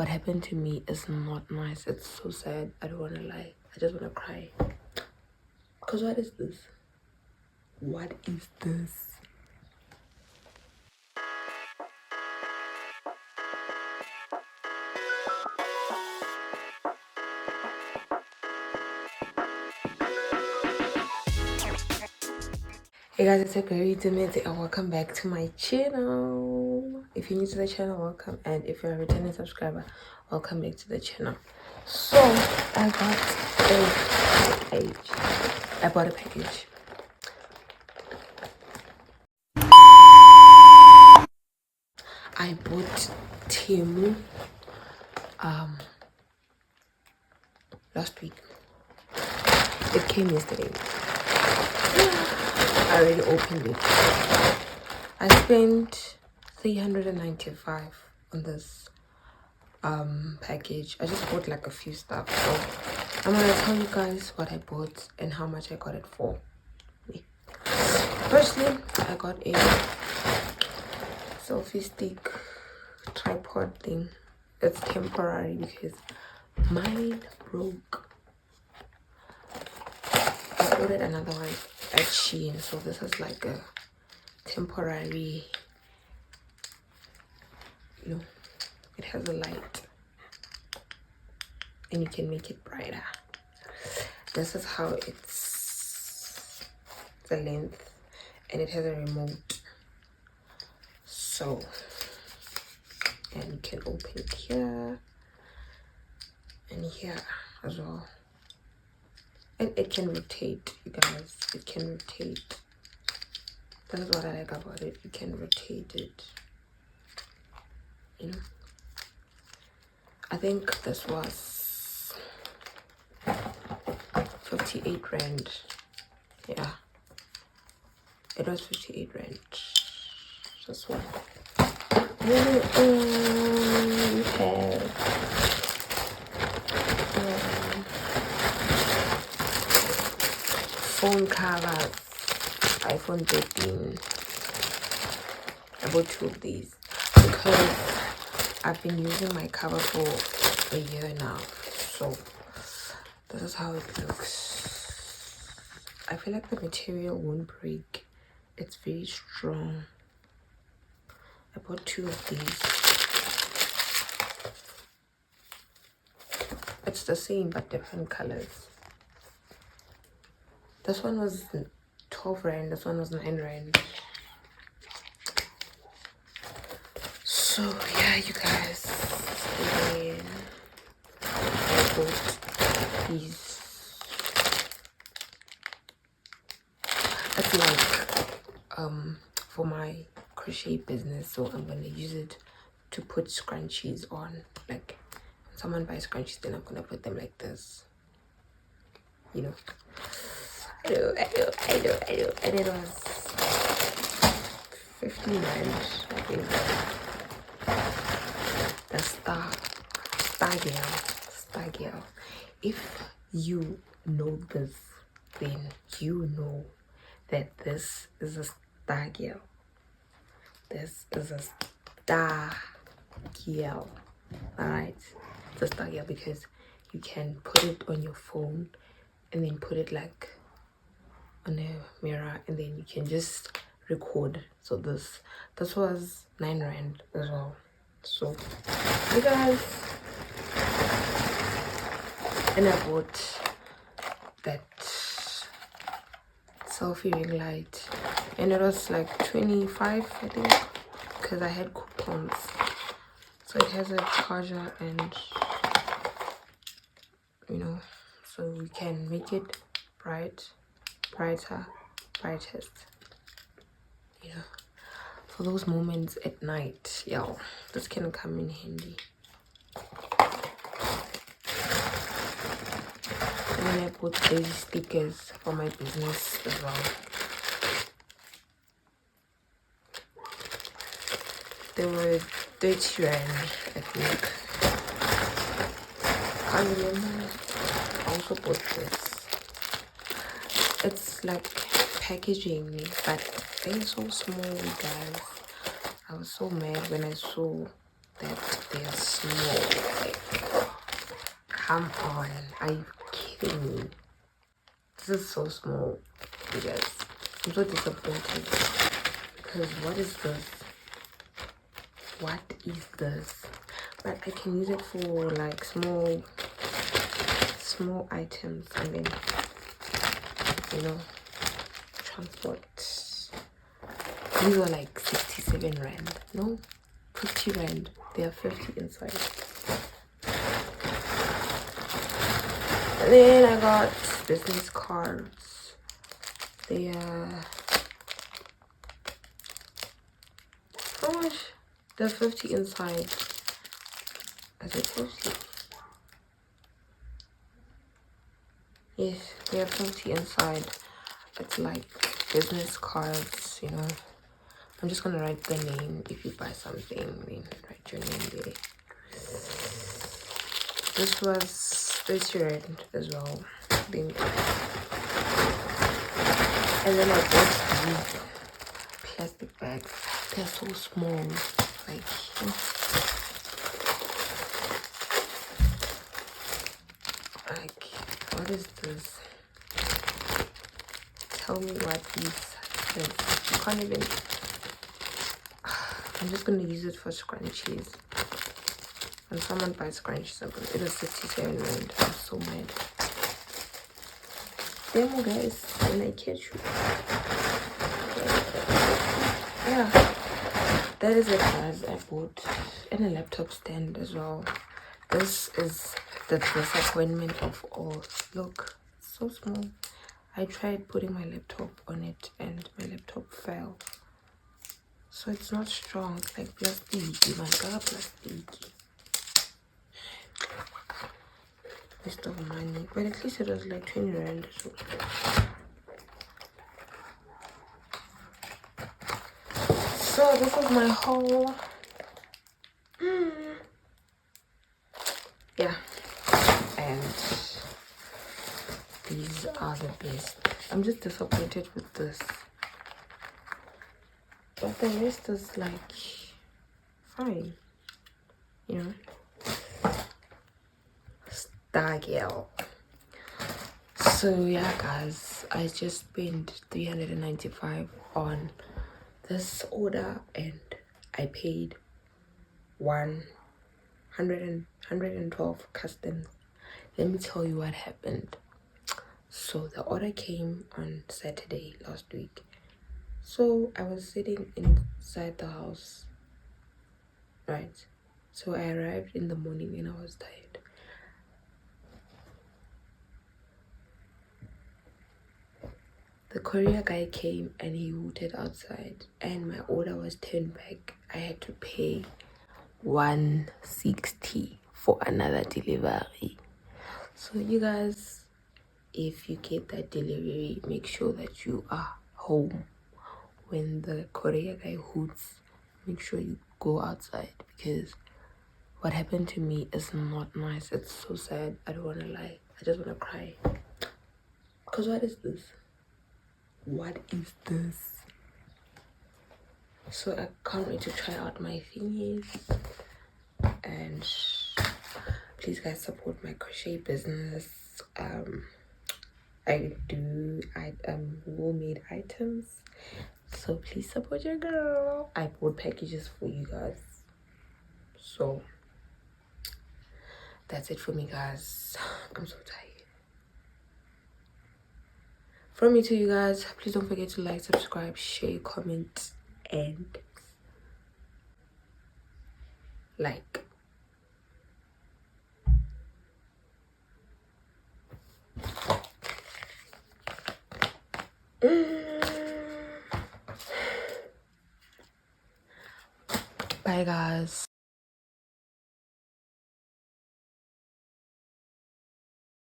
what happened to me is not nice. It's so sad. I don't want to lie. I just want to cry. Because what is this? What is this? Hey guys, it's Berry Dimitri and welcome back to my channel. If you're new to the channel, welcome, and if you're a returning subscriber, welcome back to the channel. So I got a package. I bought a package. I bought TEMU last week. It came yesterday. I already opened it. I spent 395 on this package. I just bought like a few stuff, so I'm gonna tell you guys what I bought and how much I got it for. Firstly, I got a selfie stick tripod thing. It's temporary because mine broke. I ordered another one at Shein, so this is like a temporary, you know, it has a light and you can make it brighter. This is how it's the length, and it has a remote, so, and you can open it here and here as well, and it can rotate, you guys. It can rotate. That's what I like about it. You can rotate it, you know. I think this was 58 rand. Yeah, it was 58 rand. This one. Then we have phone covers. iPhone 13. I bought 2 of these because I've been using my cover for a year now. So this is how it looks. I feel like the material won't break. It's very strong. I bought 2 of these. It's the same but different colors. This one was 12 rand, this one was 9 rand. So yeah, you guys, then I bought these. It's like for my crochet business, so I'm gonna use it to put scrunchies on. Like when someone buys scrunchies, then I'm gonna put them like this, you know. I know, and it was 15 rand, I think. The star girl. If you know this, then you know that this is a star girl. This is a star girl. Alright, it's a star girl because you can put it on your phone and then put it like on a mirror, and then you can just record. So this was 9 rand as well. So you guys, and I bought that selfie ring light, and it was like 25, I think, because I had coupons. So it has a charger, and you know, so you can make it brightest, you know, for those moments at night. Yo, this can come in handy. And then I bought these stickers for my business as well. They were 30 rand, I think. I remember I also bought this. It's like packaging, but they're so small, guys. I was so mad when I saw that they are small. Come on, are you kidding me? This is so small, you guys. I'm so disappointed because what is this? What is this? But I can use it for like small items and then, you know, transport. These are like 67 rand. No, 50 rand. They are 50 inside. And then I got business cards. They are how much? They're 50 inside. Is it 50? Yes, they are 50 inside. It's like business cards, you know. I'm just gonna write the name. If you buy something, then write your name there. This was 30 rand as well. And then I bought these plastic bags. They're so small. Like, what is this? Tell me what these is. You can't even. I'm just gonna use it for scrunchies. When someone buys scrunchies, it was 67 rand. I'm so mad. TEMU, guys, when I catch you. Yeah, that is it, guys. I bought and a laptop stand as well. This is the disappointment of all. Look, it's so small. I tried putting my laptop on it and my laptop fell. So it's not strong. It's like plastic. My god, plastic. Waste of money. But at least it was like 20 rand. So this is my haul. Yeah. And these are the best. I'm just disappointed with this. But the rest is like fine. You know? Star girl. So yeah, guys, I just spent 395 on this order and I paid 112 customs. Let me tell you what happened. So the order came on Saturday last week. So I was sitting inside the house, right? So I arrived in the morning and I was tired. The courier guy came and he waited outside and my order was turned back. I had to pay 160 for another delivery. So you guys, if you get that delivery, make sure that you are home when the courier guy hoots. Make sure you go outside because what happened to me is not nice. It's so sad. I don't want to lie. I just want to cry. Because what is this? What is this? So I can't wait to try out my thingies. And please guys support my crochet business. I do homemade items, so please support your girl. I bought packages for you guys. So that's it for me, guys. I'm so tired. From me to you guys, please don't forget to like, subscribe, share, comment, and like. Bye guys.